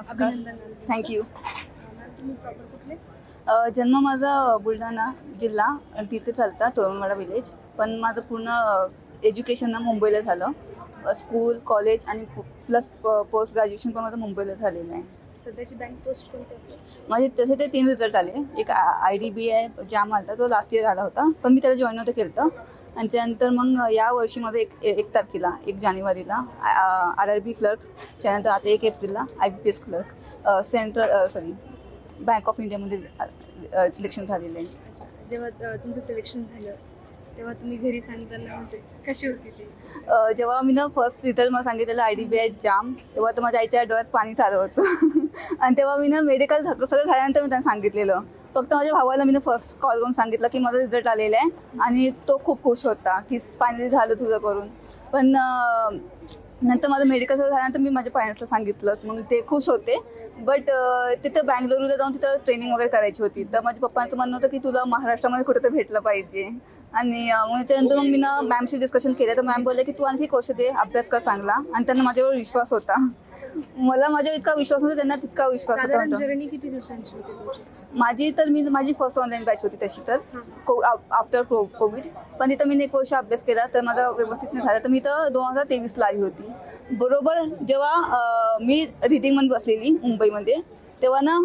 नमस्कार. थँक्यू. तुम्ही प्रॉपर कुठले? जन्म माझा बुलढाणा जिल्हा तिथे चालता तोरणवाडा विलेज. पण माझं पूर्ण एज्युकेशन ना मुंबईला झालं. स्कूल कॉलेज आणि प्लस पोस्ट ग्रॅज्युएशन पण माझं मुंबईला झालेलं आहे. सध्याची बँक पोस्ट कोणती आहे? माझे तसे ते 3 रिझल्ट आले. एक IDBI जाम आला तो लास्ट इयर आला होता, पण मी त्याला जॉईन नव्हतं केलं होतं. आणि त्यानंतर मग या वर्षीमध्ये 1 तारखेला 1 जानेवारीला RRB क्लर्क, त्यानंतर आता 1 एप्रिलला IBPS क्लर्क बँक ऑफ इंडियामध्ये सिलेक्शन झालेलं आहे. अच्छा, जेव्हा तुमचं सिलेक्शन झालं तेव्हा तुम्ही घरी सांगताना म्हणजे कशी होती ती? जेव्हा मी ना फर्स्ट रिझल्ट मला सांगितलेलं IDBI जाम, तेव्हा तर माझ्या आईच्या डोळ्यात पाणी चालू होतं. आणि तेव्हा मी ना मेडिकल सगळं झाल्यानंतर मी त्यांना सांगितलेलं. फक्त माझ्या भावाला मी फर्स्ट कॉल करून सांगितलं की माझा रिझल्ट आलेला आहे, आणि तो खूप खुश होता की फायनली झालं तुझं करून. पण नंतर माझं मेडिकल सगळं झाल्यानंतर मी माझ्या पॅरेंट्सला सांगितलं, मग ते खुश होते. बट तिथं बँगलोरला जाऊन तिथं ट्रेनिंग वगैरे करायची होती, तर माझ्या पप्पांचं म्हणणं होतं की तुला महाराष्ट्रामध्ये कुठं तर भेटलं पाहिजे. आणि मग त्याच्यानंतर मग मी ना मॅमशी डिस्कशन केलं, तर मॅम बोलले की तू आणखी कोर्स दे, अभ्यास कर चांगला. आणि त्यांना माझ्यावर विश्वास होता. मला माझ्यावर इतका विश्वास होता, त्यांना तितका विश्वास होता. साधारण जर्नी किती दिवसांची होती तुमची? माझी फर्स्ट ऑनलाईन बॅच होती तशी तर आफ्टर कोविड. पण तिथं मी 1 वर्ष अभ्यास केला, तर माझा व्यवस्थित नाही झाला. तर मी तर 2023ला आली होती. बरोबर जेव्हा मी रिडिंगमध्ये बसलेली मुंबईमध्ये, तेव्हा ना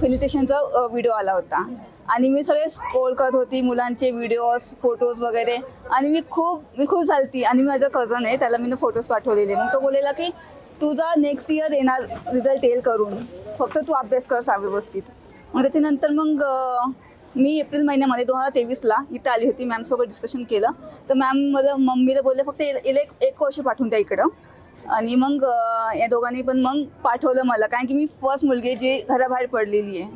फेलिटेशनचा व्हिडिओ आला होता. आणि मी सगळे स्क्रोल करत होती मुलांचे व्हिडिओज फोटोज वगैरे, आणि मी खूप झालती. आणि माझा कझन आहे, त्याला मी फोटोज पाठवलेले. मग तो बोललेला की तुझा नेक्स्ट इयर येणार रिझल्ट येईल करून, फक्त तू अभ्यास कर व्यवस्थित. मग त्याच्यानंतर मग मी एप्रिल महिन्यामध्ये 2023ला इथं आली होती. मॅमसोबत डिस्कशन केलं, तर मम्मीला बोलले फक्त एक वर्ष पाठवून द्या इकडं. आणि मग या दोघांनी पण मग पाठवलं मला, कारण की मी फर्स्ट मुलगी जी घराबाहेर पडलेली आहे.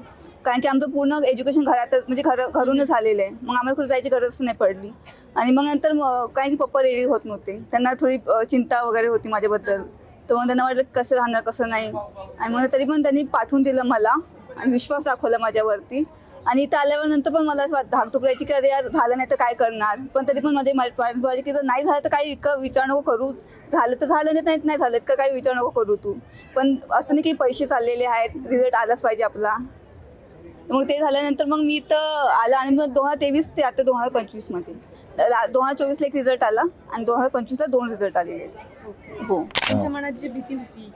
कारण की आमचं पूर्ण एज्युकेशन घरातच म्हणजे घरूनच झालेलं आहे. मग आम्हाला कुठे जायची गरज नाही पडली. आणि मग नंतर कारण की पप्पा रेडी होत नव्हते, त्यांना थोडी चिंता वगैरे होती माझ्याबद्दल. तर मग त्यांना वाटलं कसं राहणार कसं नाही. आणि मग तरी पण त्यांनी पाठवून दिलं मला आणि विश्वास दाखवला माझ्यावरती. आणि इथं आल्यावर नंतर पण मला असं धाकधूक करायची की अरे यार झालं नाही तर काय करणार. पण तरी पण माझे की जर नाही झालं तर काही इतकं विचार नको करू, झालं तर झालं नाही झालं इतकं काही विचार नको करू तू. पण असतं नाही की पैसे चाललेले आहेत, रिझल्ट आलाच पाहिजे आपला. मग ते झाल्यानंतर मग मी इथं आला. आणि मग 2023 ते आता 2025मध्ये 2024ला 1 रिझल्ट आला आणि 2025ला 2 रिझल्ट आलेले आहेत. हो. तुमच्या मनात जी भीती होती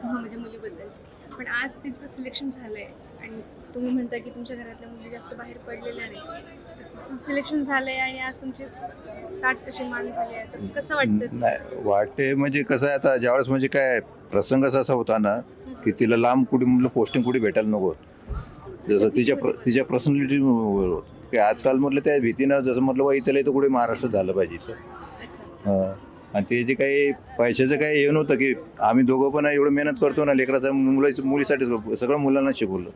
म्हणजे मुलीबद्दलची, पण आज तिचं सिलेक्शन झालंय आणि तुम्ही म्हणता की तुमच्या घरातल्या मुली जास्त बाहेर पडलेल्या नाही, तिचं सिलेक्शन झालंय आणि आज तुमचे ताट तसे मान झाले आहे, तर कसं वाटतं? नाही वाटते म्हणजे कसं आहे, आता ज्यावेळेस म्हणजे काय प्रसंग असा होता ना की तिला लांब कुठे म्हटलं पोस्टिंग कुठे भेटायला नको, जसं तिच्या पर्सनॅलिटी की आजकाल म्हटलं त्या भीतीनं जसं म्हटलं बा इथं तर कुठे महाराष्ट्रात झालं पाहिजे इथं. आणि ते जे काही पैशाचं काही हे नव्हतं की आम्ही दोघं पण एवढं मेहनत करतो ना लेकराचा मुलीसाठीच सगळं मुलांना शिकवलं.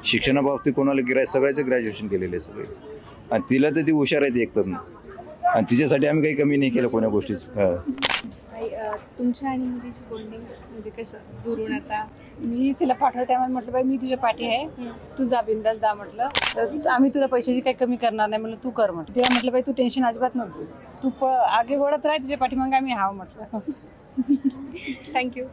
शिक्षणाबाबतीत कोणाला सगळ्याचं ग्रॅज्युएशन केलेलं आहे सगळे. आणि तिला तर ती हुशार आहे एकदम, आणि तिच्यासाठी आम्ही काही कमी नाही केलं कोण्या गोष्टीचं. तुमच्या आणि मुलीची बॉन्डिंग म्हणजे कसं दुरून? आता मी तिला पाठवलं त्यामुळे म्हटलं बाई मी तुझ्या पाठी आहे, तू जा बिंदास जा म्हटलं. तर आम्ही तुला पैशाची काही कमी करणार नाही म्हटलं, तू कर म्हटलं. तिला म्हटलं बाई तू टेन्शन अजिबात नको, तू आगे वळत राह तुझ्या पाठीमागे आम्ही हाव म्हटलं. थँक्यू.